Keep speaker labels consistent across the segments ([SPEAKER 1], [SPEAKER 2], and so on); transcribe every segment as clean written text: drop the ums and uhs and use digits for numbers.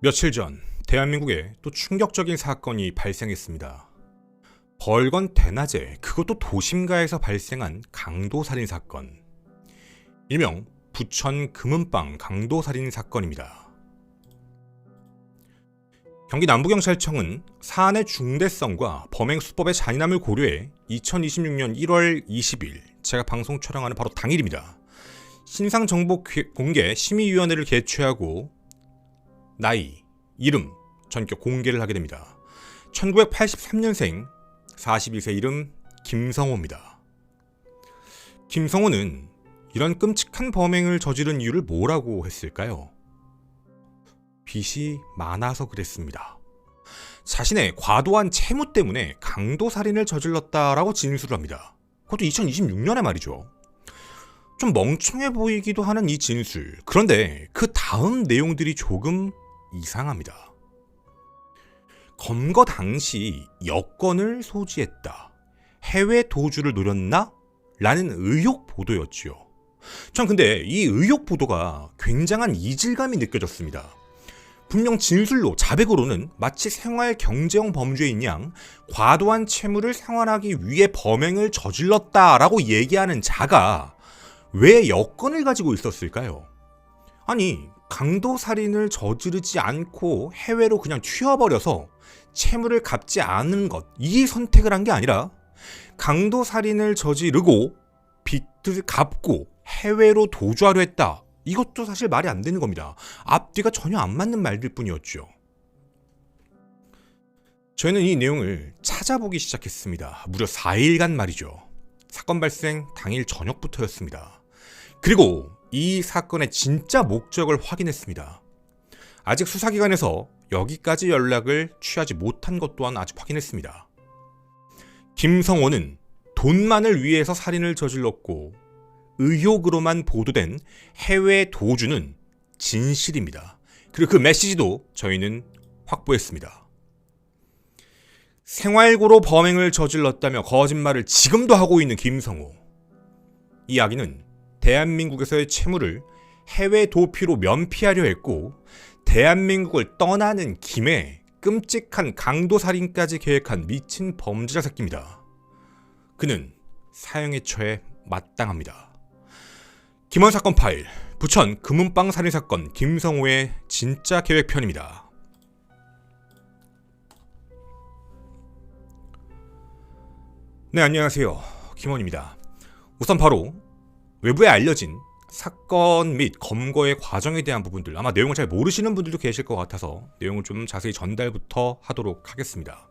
[SPEAKER 1] 며칠 전 대한민국에 또 충격적인 사건이 발생했습니다. 벌건 대낮에 그것도 도심가에서 발생한 강도살인 사건. 일명 부천 금은방 강도살인 사건입니다. 경기 남부경찰청은 사안의 중대성과 범행 수법의 잔인함을 고려해 2026년 1월 20일 제가 방송 촬영하는 바로 당일입니다. 신상정보 공개 심의위원회를 개최하고 나이, 이름 전격 공개를 하게 됩니다. 1983년생 41세 이름 김성호입니다. 김성호는 이런 끔찍한 범행을 저지른 이유를 뭐라고 했을까요? 빚이 많아서 그랬습니다. 자신의 과도한 채무 때문에 강도살인을 저질렀다라고 진술을 합니다. 그것도 2026년에 말이죠. 좀 멍청해 보이기도 하는 이 진술. 그런데 그 다음 내용들이 조금 이상합니다. 검거 당시 여권을 소지했다. 해외 도주를 노렸나? 라는 의혹 보도였지요. 전 근데 이 의혹 보도가 굉장한 이질감이 느껴졌습니다. 분명 진술로 자백으로는 마치 생활 경제형 범죄인 양 과도한 채무를 상환하기 위해 범행을 저질렀다라고 얘기하는 자가 왜 여권을 가지고 있었을까요? 아니, 강도살인을 저지르지 않고 해외로 그냥 튀어버려서 채무를 갚지 않은 것, 이 선택을 한 게 아니라 강도살인을 저지르고 빚을 갚고 해외로 도주하려 했다. 이것도 사실 말이 안 되는 겁니다. 앞뒤가 전혀 안 맞는 말들 뿐이었죠. 저희는 이 내용을 찾아보기 시작했습니다. 무려 4일간 말이죠. 사건 발생 당일 저녁부터였습니다. 그리고 이 사건의 진짜 목적을 확인했습니다. 아직 수사기관에서 여기까지 연락을 취하지 못한 것 또한 아직 확인했습니다. 김성호는 돈만을 위해서 살인을 저질렀고 의혹으로만 보도된 해외 도주는 진실입니다. 그리고 그 메시지도 저희는 확보했습니다. 생활고로 범행을 저질렀다며 거짓말을 지금도 하고 있는 김성호. 이 이야기는 대한민국에서의 채무를 해외 도피로 면피하려 했고 대한민국을 떠나는 김에 끔찍한 강도살인까지 계획한 미친 범죄자 새끼입니다. 그는 사형에 처해 마땅합니다. 김원 사건 파일, 부천 금은방 살인사건 김성호의 진짜 계획편입니다. 네, 안녕하세요. 김원입니다. 우선 바로 외부에 알려진 사건 및 검거의 과정에 대한 부분들, 아마 내용을 잘 모르시는 분들도 계실 것 같아서 내용을 좀 자세히 전달부터 하도록 하겠습니다.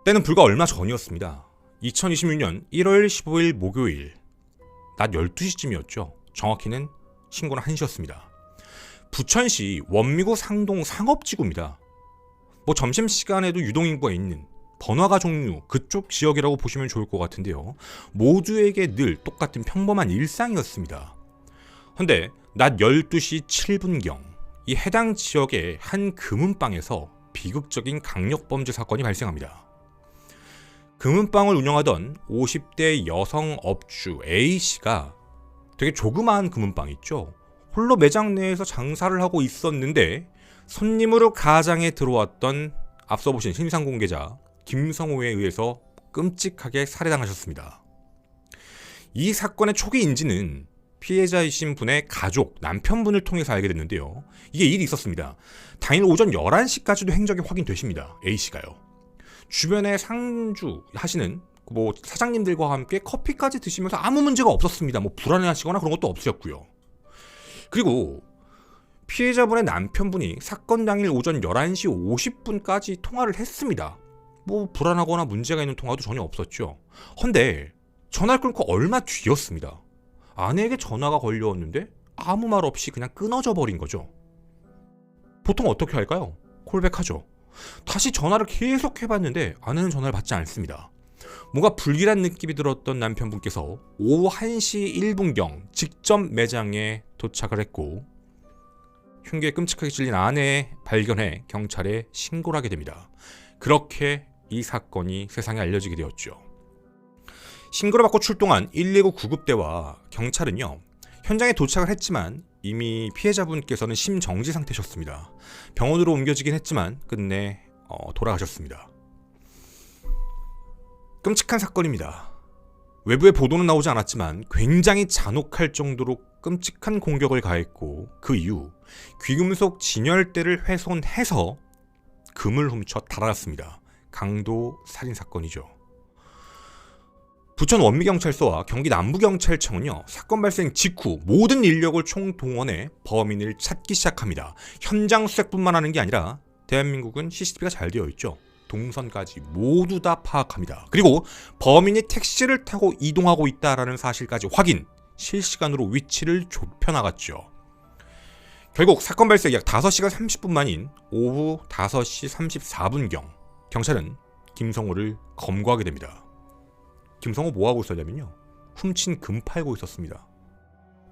[SPEAKER 1] 때는 불과 얼마 전이었습니다. 2026년 1월 15일 목요일 낮 12시쯤이었죠. 정확히는 신고는 1시였습니다. 부천시 원미구 상동 상업지구입니다. 점심시간에도 유동인구가 있는 번화가 종류 그쪽 지역이라고 보시면 좋을 것 같은데요. 모두에게 늘 똑같은 평범한 일상이었습니다. 그런데 낮 12시 7분경 이 해당 지역의 한 금은방에서 비극적인 강력범죄 사건이 발생합니다. 금은방을 운영하던 50대 여성 업주 A씨가 되게 조그마한 금은방 있죠. 홀로 매장 내에서 장사를 하고 있었는데 손님으로 가장에 들어왔던 앞서 보신 신상공개자 김성호에 의해서 끔찍하게 살해당하셨습니다. 이 사건의 초기 인지는 피해자이신 분의 가족, 남편분을 통해서 알게 됐는데요. 이게 일이 있었습니다. 당일 오전 11시까지도 행적이 확인되십니다. A씨가요. 주변에 상주 하시는 사장님들과 함께 커피까지 드시면서 아무 문제가 없었습니다. 불안해하시거나 그런 것도 없으셨고요. 그리고 피해자분의 남편분이 사건 당일 오전 11시 50분까지 통화를 했습니다. 불안하거나 문제가 있는 통화도 전혀 없었죠. 헌데 전화를 끊고 얼마 뒤였습니다. 아내에게 전화가 걸려왔는데 아무 말 없이 그냥 끊어져 버린 거죠. 보통 어떻게 할까요? 콜백하죠. 다시 전화를 계속 해봤는데 아내는 전화를 받지 않습니다. 뭔가 불길한 느낌이 들었던 남편분께서 오후 1시 1분경 직접 매장에 도착을 했고 흉기에 끔찍하게 찔린 아내 발견해 경찰에 신고를 하게 됩니다. 그렇게 이 사건이 세상에 알려지게 되었죠. 신고를 받고 출동한 119 구급대와 경찰은요, 현장에 도착을 했지만 이미 피해자분께서는 심정지 상태셨습니다. 병원으로 옮겨지긴 했지만 끝내 돌아가셨습니다. 끔찍한 사건입니다. 외부의 보도는 나오지 않았지만 굉장히 잔혹할 정도로 끔찍한 공격을 가했고 그 이후 귀금속 진열대를 훼손해서 금을 훔쳐 달아났습니다. 강도 살인사건이죠. 부천 원미경찰서와 경기 남부경찰청은요, 사건 발생 직후 모든 인력을 총동원해 범인을 찾기 시작합니다. 현장 수색뿐만 하는 게 아니라 대한민국은 CCTV가 잘 되어 있죠. 동선까지 모두 다 파악합니다. 그리고 범인이 택시를 타고 이동하고 있다라는 사실까지 확인, 실시간으로 위치를 좁혀나갔죠. 결국 사건 발생 약 5시간 30분 만인 오후 5시 34분경 경찰은 김성호를 검거하게 됩니다. 김성호 뭐하고 있었냐면요, 훔친 금 팔고 있었습니다.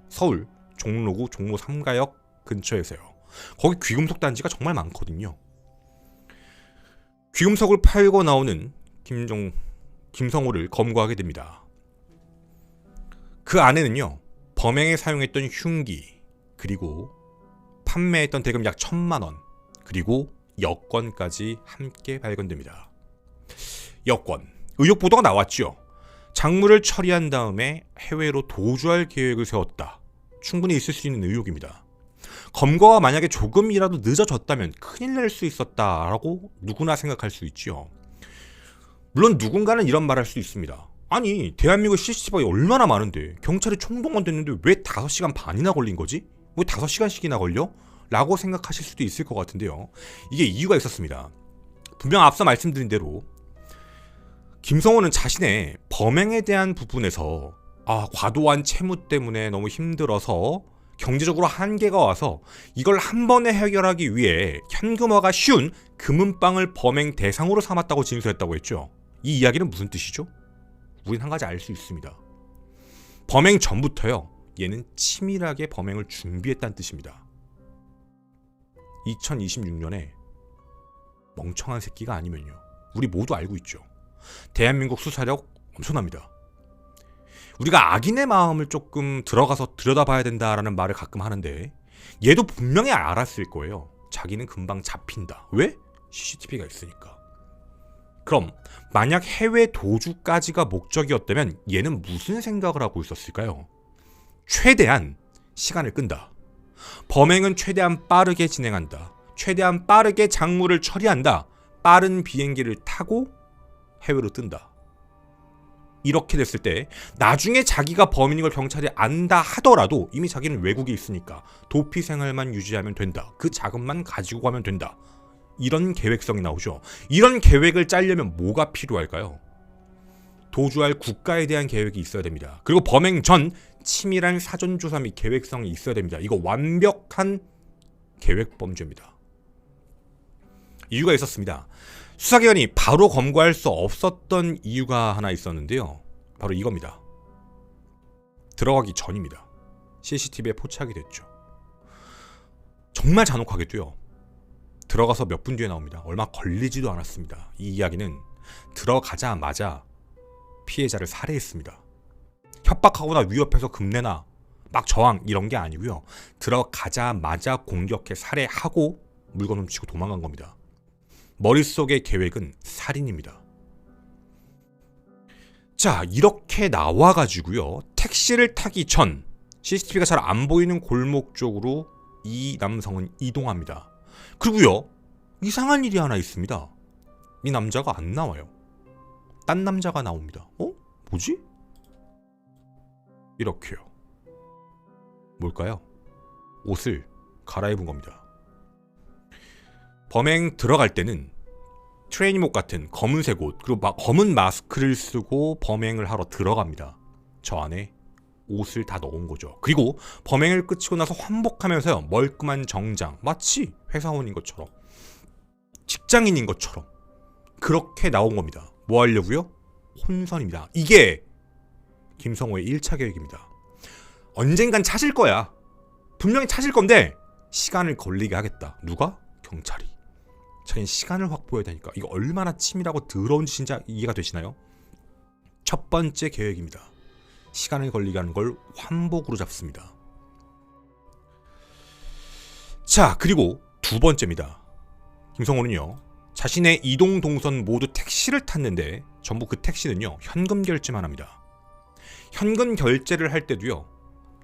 [SPEAKER 1] 서울 종로구 종로 3가역 근처에서요. 거기 귀금속 단지가 정말 많거든요. 귀금속을 팔고 나오는 김성호를 검거하게 됩니다. 그 안에는요, 범행에 사용했던 흉기, 그리고 판매했던 대금 약 1,000만 원, 그리고 여권까지 함께 발견됩니다. 여권, 의혹 보도가 나왔죠. 작물을 처리한 다음에 해외로 도주할 계획을 세웠다. 충분히 있을 수 있는 의혹입니다. 검거가 만약에 조금이라도 늦어졌다면 큰일 날 수 있었다라고 누구나 생각할 수 있지요. 물론 누군가는 이런 말을 할 수 있습니다. 아니, 대한민국 CCTV가 얼마나 많은데 경찰이 총동원됐는데 왜 5시간 반이나 걸린 거지? 왜 5시간씩이나 걸려? 라고 생각하실 수도 있을 것 같은데요. 이게 이유가 있었습니다. 분명 앞서 말씀드린 대로 김성호는 자신의 범행에 대한 부분에서 과도한 채무 때문에 너무 힘들어서 경제적으로 한계가 와서 이걸 한 번에 해결하기 위해 현금화가 쉬운 금은방을 범행 대상으로 삼았다고 진술했다고 했죠. 이 이야기는 무슨 뜻이죠? 우린 한 가지 알 수 있습니다. 범행 전부터요, 얘는 치밀하게 범행을 준비했다는 뜻입니다. 2026년에 멍청한 새끼가 아니면요, 우리 모두 알고 있죠. 대한민국 수사력 엄청납니다. 우리가 악인의 마음을 조금 들어가서 들여다봐야 된다라는 말을 가끔 하는데 얘도 분명히 알았을 거예요. 자기는 금방 잡힌다. 왜? CCTV가 있으니까. 그럼 만약 해외 도주까지가 목적이었다면 얘는 무슨 생각을 하고 있었을까요? 최대한 시간을 끈다. 범행은 최대한 빠르게 진행한다. 최대한 빠르게 작물을 처리한다. 빠른 비행기를 타고 해외로 뜬다. 이렇게 됐을 때 나중에 자기가 범인인 걸 경찰이 안다 하더라도 이미 자기는 외국에 있으니까 도피 생활만 유지하면 된다. 그 자금만 가지고 가면 된다. 이런 계획성이 나오죠. 이런 계획을 짜려면 뭐가 필요할까요? 도주할 국가에 대한 계획이 있어야 됩니다. 그리고 범행 전 치밀한 사전조사 및 계획성이 있어야 됩니다. 이거 완벽한 계획범죄입니다. 이유가 있었습니다. 수사기관이 바로 검거할 수 없었던 이유가 하나 있었는데요. 바로 이겁니다. 들어가기 전입니다. CCTV에 포착이 됐죠. 정말 잔혹하게도요, 들어가서 몇 분 뒤에 나옵니다. 얼마 걸리지도 않았습니다. 이 이야기는 들어가자마자 피해자를 살해했습니다. 협박하거나 위협해서 금내나 막 저항 이런 게 아니고요. 들어가자마자 공격해 살해하고 물건 훔치고 도망간 겁니다. 머릿속의 계획은 살인입니다. 자, 이렇게 나와가지고요, 택시를 타기 전 CCTV가 잘 안 보이는 골목 쪽으로 이 남성은 이동합니다. 그리고요, 이상한 일이 하나 있습니다. 이 남자가 안 나와요. 딴 남자가 나옵니다. 뭐지? 이렇게요. 뭘까요? 옷을 갈아입은 겁니다. 범행 들어갈 때는 트레이닝복 같은 검은색 옷, 그리고 검은 마스크를 쓰고 범행을 하러 들어갑니다. 저 안에 옷을 다 넣은 거죠. 그리고 범행을 끝이고 나서 환복하면서요, 멀끔한 정장, 마치 회사원인 것처럼, 직장인인 것처럼 그렇게 나온 겁니다. 뭐 하려고요? 혼선입니다. 이게 김성호의 1차 계획입니다. 언젠간 찾을 거야. 분명히 찾을 건데 시간을 걸리게 하겠다. 누가? 경찰이. 자기는 시간을 확보해야 되니까. 이거 얼마나 치밀하고 더러운 짓인지 이해가 되시나요? 첫 번째 계획입니다. 시간을 걸리게 하는 걸 환복으로 잡습니다. 자, 그리고 두 번째입니다. 김성호는요, 자신의 이동 동선 모두 택시를 탔는데 전부 그 택시는요, 현금 결제만 합니다. 현금 결제를 할 때도요,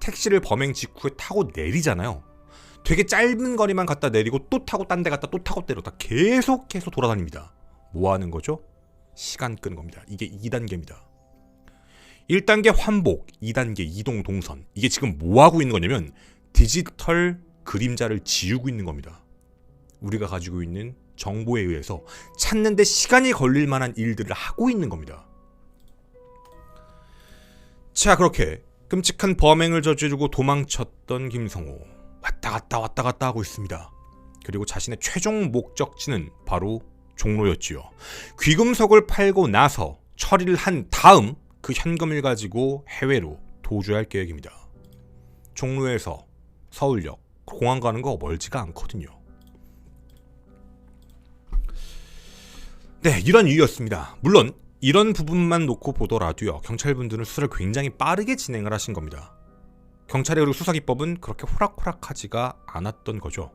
[SPEAKER 1] 택시를 범행 직후에 타고 내리잖아요. 되게 짧은 거리만 갔다 내리고 또 타고 딴 데 갔다 또 타고 때렸다 계속해서 돌아다닙니다. 뭐 하는 거죠? 시간 끄는 겁니다. 이게 2단계입니다. 1단계 환복, 2단계 이동 동선. 이게 지금 뭐 하고 있는 거냐면 디지털 그림자를 지우고 있는 겁니다. 우리가 가지고 있는 정보에 의해서 찾는데 시간이 걸릴 만한 일들을 하고 있는 겁니다. 자, 그렇게 끔찍한 범행을 저지르고 도망쳤던 김성호, 왔다 갔다 하고 있습니다. 그리고 자신의 최종 목적지는 바로 종로였지요. 귀금속을 팔고 나서 처리를 한 다음 그 현금을 가지고 해외로 도주할 계획입니다. 종로에서 서울역, 공항 가는 거 멀지가 않거든요. 네, 이런 이유였습니다. 물론 이런 부분만 놓고 보더라도요, 경찰분들은 수사를 굉장히 빠르게 진행을 하신 겁니다. 경찰의 그리고 수사기법은 그렇게 호락호락하지가 않았던 거죠.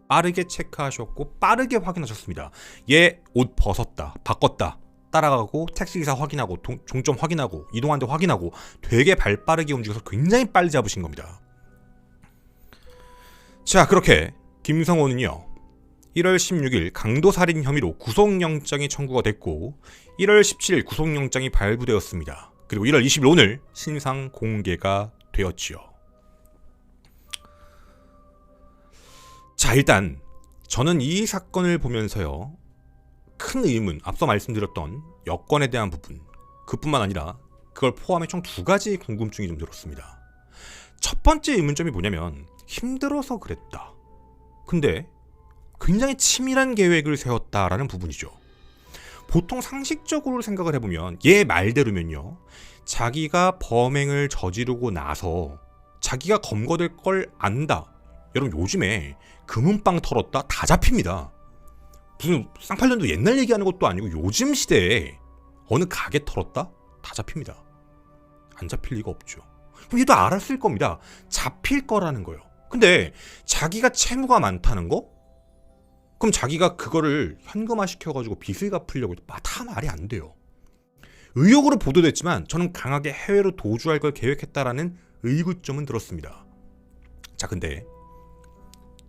[SPEAKER 1] 빠르게 체크하셨고 빠르게 확인하셨습니다. 얘 옷 벗었다, 바꿨다, 따라가고 택시기사 확인하고 종점 확인하고 이동한 데 확인하고 되게 발빠르게 움직여서 굉장히 빨리 잡으신 겁니다. 자, 그렇게 김성호는요, 1월 16일 강도살인 혐의로 구속영장이 청구가 됐고 1월 17일 구속영장이 발부되었습니다. 그리고 1월 20일 오늘 신상 공개가 되었지요. 자, 일단 저는 이 사건을 보면서요, 큰 의문, 앞서 말씀드렸던 여권에 대한 부분, 그뿐만 아니라 그걸 포함해 총 2가지 궁금증이 좀 들었습니다. 첫 번째 의문점이 뭐냐면 힘들어서 그랬다. 근데 굉장히 치밀한 계획을 세웠다라는 부분이죠. 보통 상식적으로 생각을 해보면 얘 말대로면요, 자기가 범행을 저지르고 나서 자기가 검거될 걸 안다. 여러분, 요즘에 금은빵 털었다 다 잡힙니다. 무슨 쌍팔년도 옛날 얘기하는 것도 아니고 요즘 시대에 어느 가게 털었다 다 잡힙니다. 안 잡힐 리가 없죠. 그럼 얘도 알았을 겁니다. 잡힐 거라는 거요. 근데 자기가 채무가 많다는 거? 그럼 자기가 그거를 현금화 시켜가지고 빚을 갚으려고 해도 다 말이 안 돼요. 의혹으로 보도됐지만 저는 강하게 해외로 도주할 걸 계획했다라는 의구점은 들었습니다. 자, 근데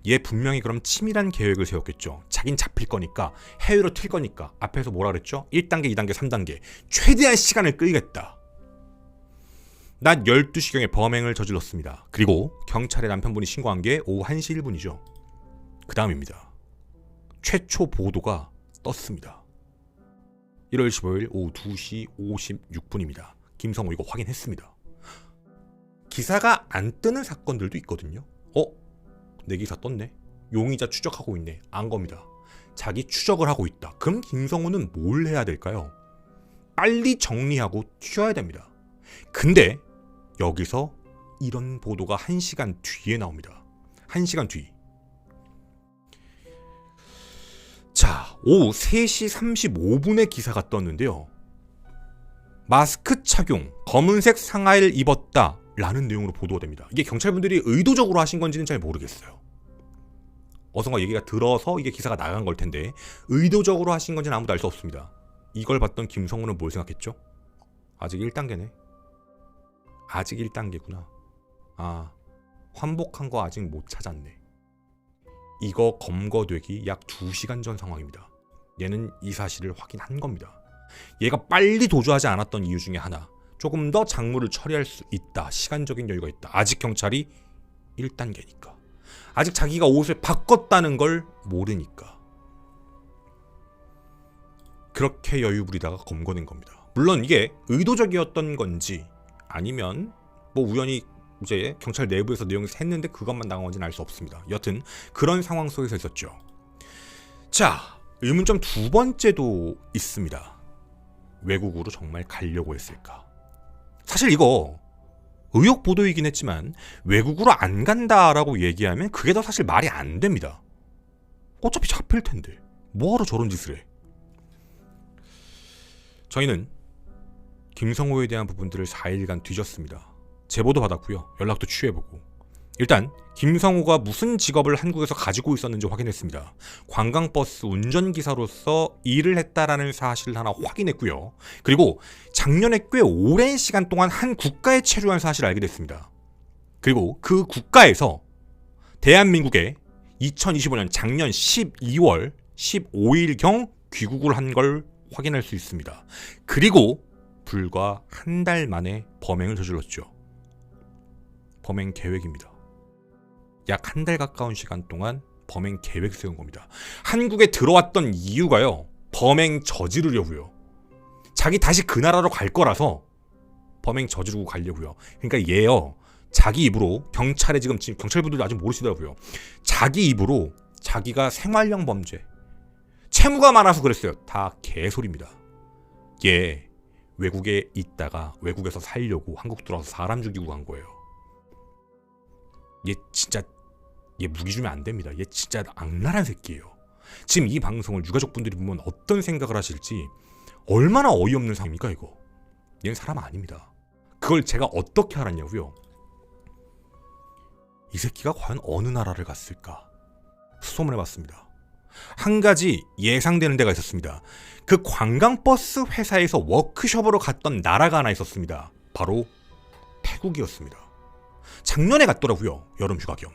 [SPEAKER 1] 얘 분명히 그럼 치밀한 계획을 세웠겠죠. 자긴 잡힐 거니까, 해외로 튈 거니까. 앞에서 뭐라 그랬죠? 1단계, 2단계, 3단계. 최대한 시간을 끌겠다. 낮 12시경에 범행을 저질렀습니다. 그리고 경찰에 남편분이 신고한 게 오후 1시 1분이죠. 그 다음입니다. 최초 보도가 떴습니다. 1월 15일 오후 2시 56분입니다. 김성호 이거 확인했습니다. 기사가 안 뜨는 사건들도 있거든요. 내 기사 떴네. 용의자 추적하고 있네. 안 겁니다. 자기 추적을 하고 있다. 그럼 김성호는 뭘 해야 될까요? 빨리 정리하고 튀어야 됩니다. 근데 여기서 이런 보도가 1시간 뒤에 나옵니다. 1시간 뒤. 자, 오후 3시 35분에 기사가 떴는데요. 마스크 착용, 검은색 상하이를 입었다 라는 내용으로 보도가 됩니다. 이게 경찰분들이 의도적으로 하신 건지는 잘 모르겠어요. 어선가 얘기가 들어서 이게 기사가 나간 걸 텐데 의도적으로 하신 건지는 아무도 알 수 없습니다. 이걸 봤던 김성호는 뭘 생각했죠? 아직 1단계네. 아직 1단계구나. 아, 환복한 거 아직 못 찾았네. 이거 검거되기 약 2시간 전 상황입니다. 얘는 이 사실을 확인한 겁니다. 얘가 빨리 도주하지 않았던 이유 중에 하나, 조금 더 작물을 처리할 수 있다. 시간적인 여유가 있다. 아직 경찰이 1단계니까. 아직 자기가 옷을 바꿨다는 걸 모르니까. 그렇게 여유 부리다가 검거된 겁니다. 물론 이게 의도적이었던 건지 아니면 뭐 우연히 이제 경찰 내부에서 내용이 샜는데 그것만 나간 건지는 알 수 없습니다. 여튼 그런 상황 속에서 있었죠. 자, 의문점 두 번째도 있습니다. 외국으로 정말 가려고 했을까? 사실 이거 의혹 보도이긴 했지만 외국으로 안 간다라고 얘기하면 그게 더 사실 말이 안 됩니다. 어차피 잡힐 텐데 뭐하러 저런 짓을 해? 저희는 김성호에 대한 부분들을 4일간 뒤졌습니다. 제보도 받았고요. 연락도 취해보고 일단 김성호가 무슨 직업을 한국에서 가지고 있었는지 확인했습니다. 관광버스 운전기사로서 일을 했다라는 사실을 하나 확인했고요. 그리고 작년에 꽤 오랜 시간 동안 한 국가에 체류한 사실을 알게 됐습니다. 그리고 그 국가에서 대한민국에 2025년 작년 12월 15일경 귀국을 한 걸 확인할 수 있습니다. 그리고 불과 한 달 만에 범행을 저질렀죠. 범행 계획입니다. 약 한 달 가까운 시간 동안 범행 계획 세운 겁니다. 한국에 들어왔던 이유가요, 범행 저지르려고요. 자기 다시 그 나라로 갈 거라서 범행 저지르고 가려고요. 그러니까 얘요, 자기 입으로 경찰에 지금 경찰분들도 아직 모르시더라고요. 자기 입으로 자기가 생활형 범죄, 채무가 많아서 그랬어요. 다 개소리입니다. 얘 외국에 있다가 외국에서 살려고 한국 들어와서 사람 죽이고 간 거예요. 얘 진짜, 얘 무기 주면 안 됩니다. 얘 진짜 악랄한 새끼예요. 지금 이 방송을 유가족분들이 보면 어떤 생각을 하실지, 얼마나 어이없는 상입니까 이거. 얘는 사람 아닙니다. 그걸 제가 어떻게 알았냐고요. 이 새끼가 과연 어느 나라를 갔을까 수소문해봤습니다. 한 가지 예상되는 데가 있었습니다. 그 관광버스 회사에서 워크숍으로 갔던 나라가 하나 있었습니다. 바로 태국이었습니다. 작년에 갔더라고요. 여름 휴가 겸.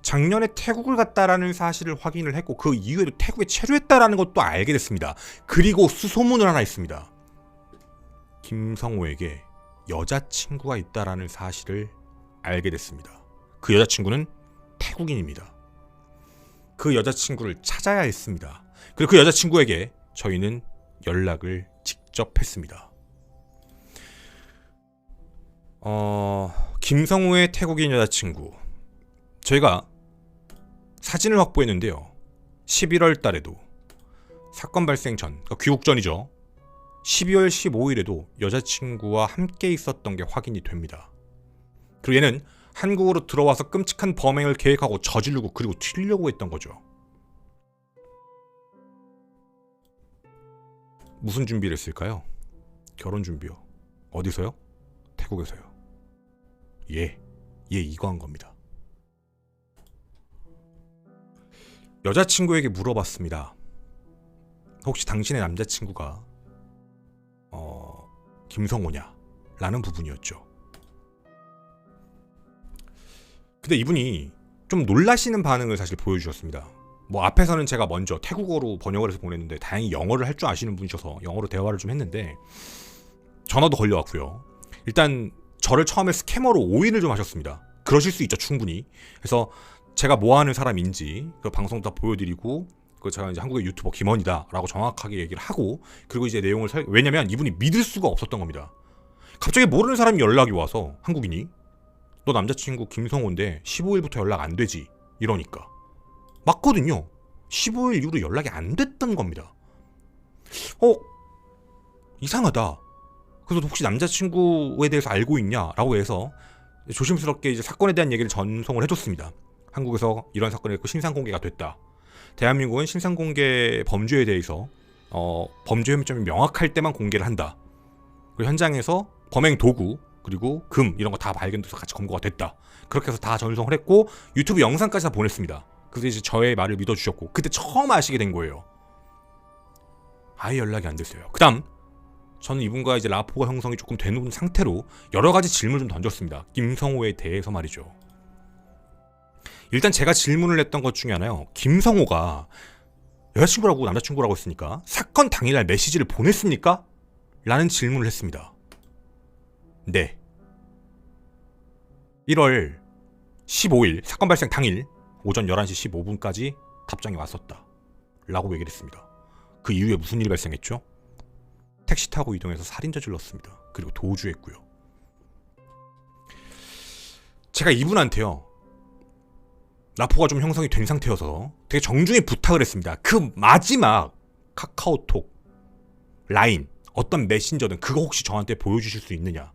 [SPEAKER 1] 작년에 태국을 갔다라는 사실을 확인을 했고, 그 이후에도 태국에 체류했다라는 것도 알게 됐습니다. 그리고 수소문을 하나 있습니다. 김성호에게 여자친구가 있다라는 사실을 알게 됐습니다. 그 여자친구는 태국인입니다. 그 여자친구를 찾아야 했습니다. 그리고 그 여자친구에게 저희는 연락을 직접 했습니다. 김성우의 태국인 여자친구, 저희가 사진을 확보했는데요. 11월 달에도 사건 발생 전, 그러니까 귀국 전이죠. 12월 15일에도 여자친구와 함께 있었던 게 확인이 됩니다. 그리고 얘는 한국으로 들어와서 끔찍한 범행을 계획하고 저지르고 그리고 튀려고 했던 거죠. 무슨 준비를 했을까요? 결혼 준비요. 어디서요? 태국에서요. 얘 이거 한 겁니다. 여자친구에게 물어봤습니다. 혹시 당신의 남자친구가 김성호냐? 라는 부분이었죠. 근데 이분이 좀 놀라시는 반응을 사실 보여주셨습니다. 뭐 앞에서는 제가 먼저 태국어로 번역을 해서 보냈는데, 다행히 영어를 할 줄 아시는 분이셔서 영어로 대화를 좀 했는데, 전화도 걸려왔고요. 일단 저를 처음에 스캐머로 오인을 좀 하셨습니다. 그러실 수 있죠, 충분히. 그래서 제가 뭐 하는 사람인지 그 방송 다 보여드리고, 그 제가 이제 한국의 유튜버 김원이다라고 정확하게 얘기를 하고, 그리고 이제 내용을 왜냐면 이분이 믿을 수가 없었던 겁니다. 갑자기 모르는 사람이 연락이 와서, 한국인이 너 남자친구 김성호인데 15일부터 연락 안 되지, 이러니까. 맞거든요. 15일 이후로 연락이 안 됐던 겁니다. 이상하다. 그래서 혹시 남자친구에 대해서 알고 있냐라고 해서 조심스럽게 이제 사건에 대한 얘기를 전송을 해줬습니다. 한국에서 이런 사건이 있고 신상공개가 됐다. 대한민국은 신상공개 범죄에 대해서 범죄 혐의점이 명확할 때만 공개를 한다. 그리고 현장에서 범행 도구 그리고 금 이런 거 다 발견돼서 같이 검거가 됐다. 그렇게 해서 다 전송을 했고 유튜브 영상까지 다 보냈습니다. 그래서 이제 저의 말을 믿어주셨고, 그때 처음 아시게 된 거예요. 아예 연락이 안 됐어요. 그 다음 저는 이분과 이제 라포가 형성이 조금 되는 상태로 여러 가지 질문을 좀 던졌습니다. 김성호에 대해서 말이죠. 일단 제가 질문을 했던 것 중에 하나요. 김성호가 여자친구라고 남자친구라고 했으니까 사건 당일날 메시지를 보냈습니까? 라는 질문을 했습니다. 네. 1월 15일 사건 발생 당일 오전 11시 15분까지 답장이 왔었다. 라고 얘기를 했습니다. 그 이후에 무슨 일이 발생했죠? 택시 타고 이동해서 살인 저질렀습니다. 그리고 도주했고요. 제가 이분한테요, 라포가 좀 형성이 된 상태여서 되게 정중히 부탁을 했습니다. 그 마지막 카카오톡, 라인, 어떤 메신저든 그거 혹시 저한테 보여주실 수 있느냐.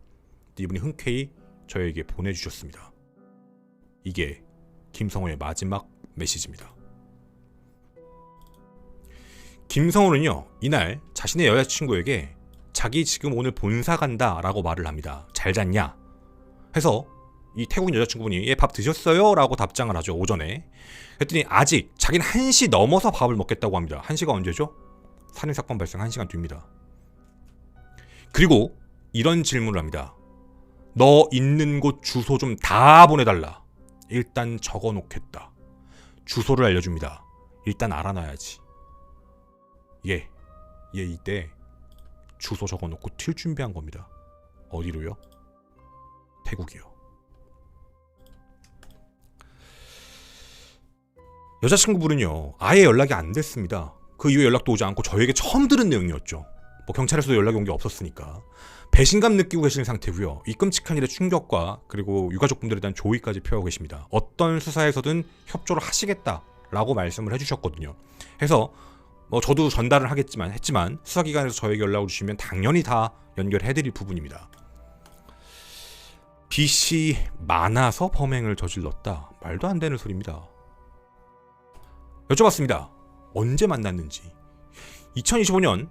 [SPEAKER 1] 이분이 흔쾌히 저에게 보내주셨습니다. 이게 김성호의 마지막 메시지입니다. 김성호는요, 이날 자신의 여자친구에게 자기 지금 오늘 본사 간다 라고 말을 합니다. 잘 잤냐? 해서 이 태국인 여자친구분이 예, 밥 드셨어요? 라고 답장을 하죠. 오전에. 그랬더니 아직 자기는 1시 넘어서 밥을 먹겠다고 합니다. 1시가 언제죠? 살인사건 발생 1시간 뒤입니다. 그리고 이런 질문을 합니다. 너 있는 곳 주소 좀 다 보내달라. 일단 적어놓겠다. 주소를 알려줍니다. 일단 알아놔야지. 얘 이때 주소 적어놓고 튈 준비한 겁니다. 어디로요? 태국이요. 여자친구분은요 아예 연락이 안 됐습니다. 그 이후에 연락도 오지 않고 저에게 처음 들은 내용이었죠. 뭐 경찰에서도 연락이 온 게 없었으니까 배신감 느끼고 계시는 상태고요. 이 끔찍한 일의 충격과 그리고 유가족분들에 대한 조의까지 표하고 계십니다. 어떤 수사에서든 협조를 하시겠다라고 말씀을 해주셨거든요. 해서 뭐 저도 전달을 했지만 수사기관에서 저에게 연락을 주시면 당연히 다 연결해드릴 부분입니다. 빚이 많아서 범행을 저질렀다. 말도 안 되는 소리입니다. 여쭤봤습니다. 언제 만났는지. 2025년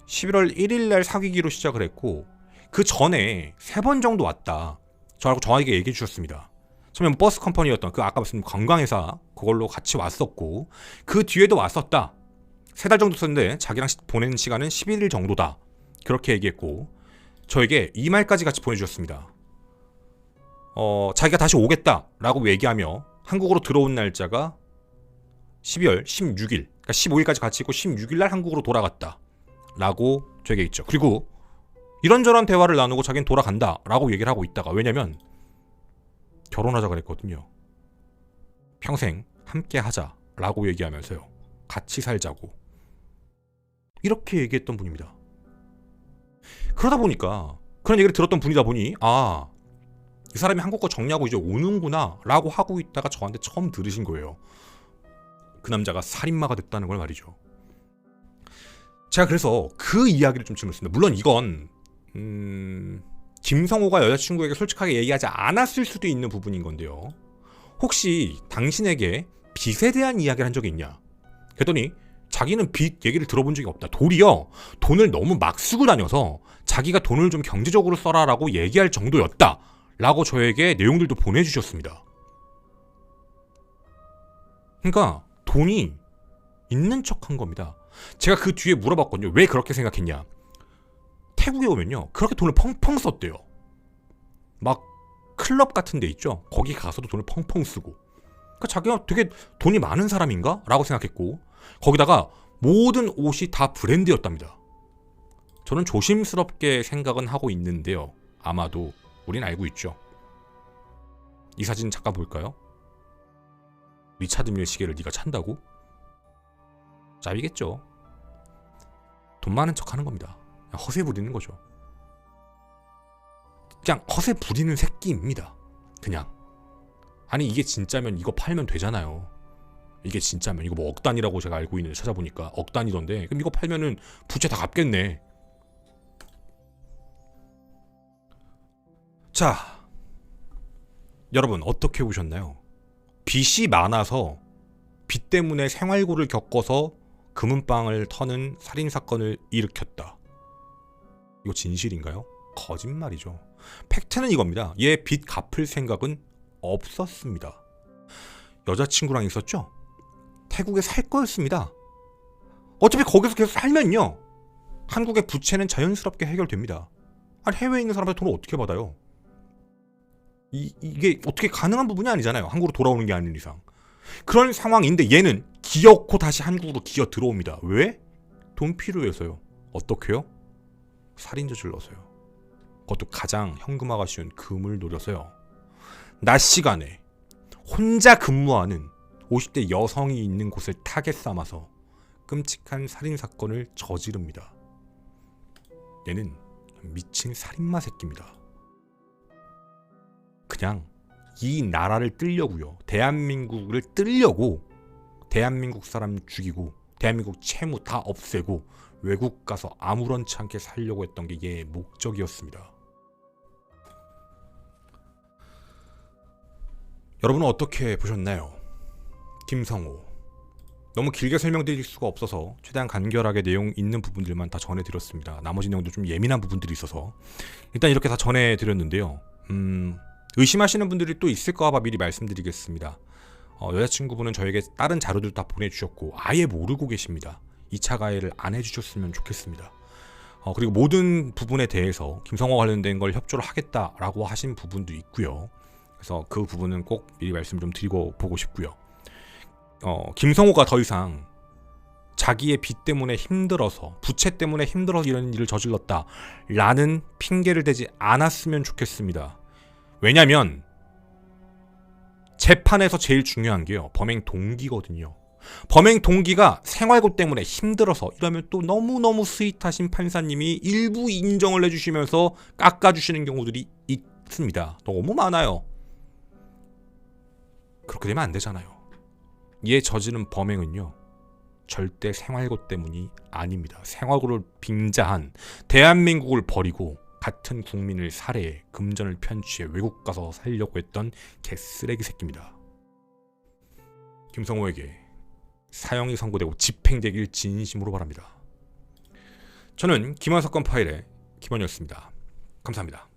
[SPEAKER 1] 11월 1일 날 사귀기로 시작을 했고 그 전에 3번 정도 왔다. 저에게 얘기해 주셨습니다. 처음에 버스 컴퍼니였던 그 아까 말씀드린 관광회사 그걸로 같이 왔었고 그 뒤에도 왔었다. 3달 정도 썼는데 자기랑 보낸 시간은 11일 정도다. 그렇게 얘기했고 저에게 이 말까지 같이 보내주셨습니다. 자기가 다시 오겠다라고 얘기하며 한국으로 들어온 날짜가 12월 16일 그러니까 15일까지 같이 있고 16일 날 한국으로 돌아갔다 라고 저에게 있죠. 그리고 이런저런 대화를 나누고 자기는 돌아간다 라고 얘기를 하고 있다가 왜냐면 결혼하자 그랬거든요. 평생 함께 하자 라고 얘기하면서요. 같이 살자고 이렇게 얘기했던 분입니다. 그러다 보니까 그런 얘기를 들었던 분이다 보니 이 사람이 한국 거 정리하고 이제 오는구나 라고 하고 있다가 저한테 처음 들으신 거예요. 그 남자가 살인마가 됐다는 걸 말이죠. 제가 그래서 그 이야기를 좀 질문했습니다. 물론 이건 김성호가 여자친구에게 솔직하게 얘기하지 않았을 수도 있는 부분인 건데요. 혹시 당신에게 빚에 대한 이야기를 한 적이 있냐? 그랬더니 자기는 빚 얘기를 들어본 적이 없다. 도리어 돈을 너무 막 쓰고 다녀서 자기가 돈을 좀 경제적으로 써라라고 얘기할 정도였다 라고 저에게 내용들도 보내주셨습니다. 그러니까 돈이 있는 척한 겁니다. 제가 그 뒤에 물어봤거든요. 왜 그렇게 생각했냐? 태국에 오면요 그렇게 돈을 펑펑 썼대요. 막 클럽 같은 데 있죠. 거기 가서도 돈을 펑펑 쓰고 그러니까 자기가 되게 돈이 많은 사람인가? 라고 생각했고 거기다가 모든 옷이 다 브랜드였답니다. 저는 조심스럽게 생각은 하고 있는데요. 아마도 우린 알고 있죠. 이 사진 잠깐 볼까요? 리차드 밀 시계를 네가 찬다고? 짭이겠죠. 돈 많은 척 하는 겁니다. 그냥 허세 부리는 거죠. 그냥 허세 부리는 새끼입니다. 그냥. 아니 이게 진짜면 이거 팔면 되잖아요. 이게 진짜면 이거 뭐 억 단위라고 제가 알고 있는데 찾아보니까 억 단위던데 그럼 이거 팔면은 부채 다 갚겠네. 자, 여러분 어떻게 보셨나요? 빚이 많아서 빚 때문에 생활고를 겪어서 금은방을 터는 살인사건을 일으켰다. 이거 진실인가요? 거짓말이죠. 팩트는 이겁니다. 얘 빚 갚을 생각은 없었습니다. 여자친구랑 있었죠? 태국에 살 거였습니다. 어차피 거기서 계속 살면요 한국의 부채는 자연스럽게 해결됩니다. 아니 해외에 있는 사람한테 돈을 어떻게 받아요? 이게 어떻게 가능한 부분이 아니잖아요. 한국으로 돌아오는 게 아닌 이상. 그런 상황인데 얘는 기어코 다시 한국으로 기어 들어옵니다. 왜? 돈 필요해서요. 어떻게요? 살인 저질러서요. 그것도 가장 현금화가 쉬운 금을 노려서요. 낮 시간에 혼자 근무하는 50대 여성이 있는 곳을 타겟 삼아서 끔찍한 살인사건을 저지릅니다. 얘는 미친 살인마 새끼입니다. 그냥 이 나라를 뜰려고요. 대한민국을 뜰려고 대한민국 사람 죽이고 대한민국 채무 다 없애고 외국 가서 아무렇지 않게 살려고 했던 게 얘의 목적이었습니다. 여러분은 어떻게 보셨나요? 김성호. 너무 길게 설명드릴 수가 없어서 최대한 간결하게 내용 있는 부분들만 다 전해드렸습니다. 나머지 내용도 좀 예민한 부분들이 있어서 일단 이렇게 다 전해드렸는데요. 의심하시는 분들이 또 있을까 봐 미리 말씀드리겠습니다. 여자친구분은 저에게 다른 자료들 다 보내주셨고 아예 모르고 계십니다. 2차 가해를 안 해주셨으면 좋겠습니다. 그리고 모든 부분에 대해서 김성호 관련된 걸 협조를 하겠다라고 하신 부분도 있고요. 그래서 그 부분은 꼭 미리 말씀 좀 드리고 보고 싶고요. 김성호가 더 이상 자기의 빚 때문에 힘들어서, 부채 때문에 힘들어서 이런 일을 저질렀다라는 핑계를 대지 않았으면 좋겠습니다. 왜냐면 재판에서 제일 중요한 게요, 범행 동기거든요. 범행 동기가 생활고 때문에 힘들어서 이러면 또 너무너무 스윗하신 판사님이 일부 인정을 해주시면서 깎아주시는 경우들이 있습니다. 너무 많아요. 그렇게 되면 안 되잖아요. 얘 저지른 범행은요, 절대 생활고 때문이 아닙니다. 생활고를 빙자한 대한민국을 버리고 같은 국민을 살해해 금전을 편취해 외국 가서 살려고 했던 개쓰레기 새끼입니다. 김성호에게 사형이 선고되고 집행되길 진심으로 바랍니다. 저는 김한 사건 파일의 김원이었습니다. 감사합니다.